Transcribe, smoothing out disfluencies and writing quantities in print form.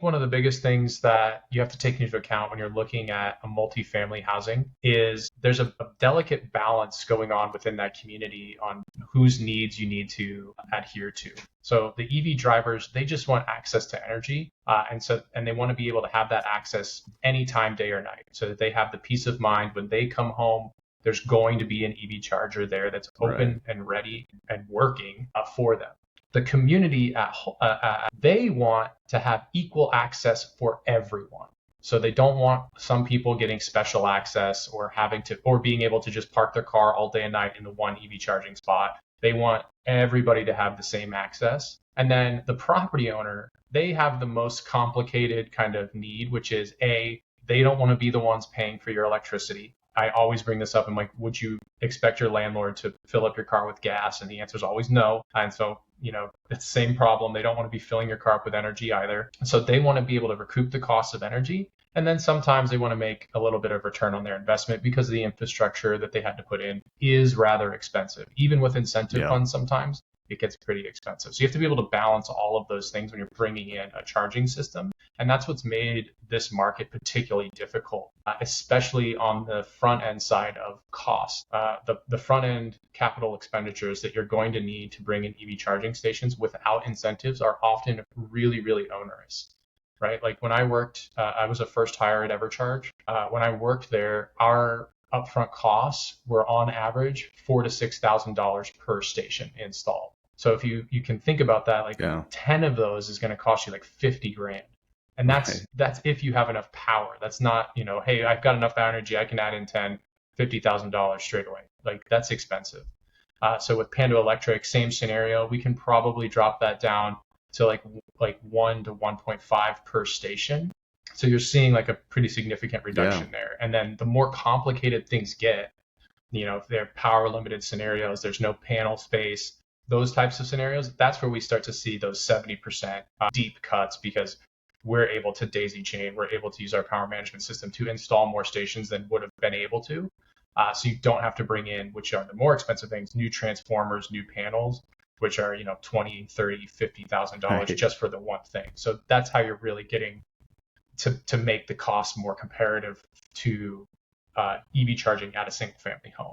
One of the biggest things that you have to take into account when you're looking at a multifamily housing is there's a delicate balance going on within that community on whose needs you need to adhere to. So the EV drivers, they just want access to energy, and they want to be able to have that access anytime, day or night, so that they have the peace of mind when they come home. There's going to be an EV charger there that's open and ready and working for them. The community they want to have equal access for everyone. So they don't want some people getting special access or being able to just park their car all day and night in the one EV charging spot. They want everybody to have the same access. And then the property owner, they have the most complicated kind of need, which is they don't want to be the ones paying for your electricity. I always bring this up. I'm like, would you expect your landlord to fill up your car with gas? And the answer is always no. And so, it's the same problem. They don't want to be filling your car up with energy either. So they want to be able to recoup the cost of energy. And then sometimes they want to make a little bit of return on their investment because the infrastructure that they had to put in is rather expensive. Even with incentive funds, sometimes it gets pretty expensive. So you have to be able to balance all of those things when you're bringing in a charging system. And that's what's made this market particularly difficult, especially on the front end side of cost. The front end capital expenditures that you're going to need to bring in EV charging stations without incentives are often really, really onerous. Right? Like when I worked, I was a first hire at EverCharge. When I worked there, our upfront costs were on average $4,000 to $6,000 per station installed. So if you can think about that, 10 of those is going to cost you like 50 grand. And that's if you have enough power. That's not, hey, I've got enough energy, I can add in $50,000 straight away. Like that's expensive. So with Pando Electric, same scenario, we can probably drop that down to like 1 to 1.5 per station. So you're seeing like a pretty significant reduction there. And then the more complicated things get, if they're power limited scenarios, there's no panel space, those types of scenarios, that's where we start to see those 70% deep cuts because we're able to daisy chain, we're able to use our power management system to install more stations than would have been able to. So you don't have to bring in, which are the more expensive things, new transformers, new panels, which are, $20,000, $30,000, $50,000 just for the one thing. So that's how you're really getting to make the cost more comparative to EV charging at a single family home.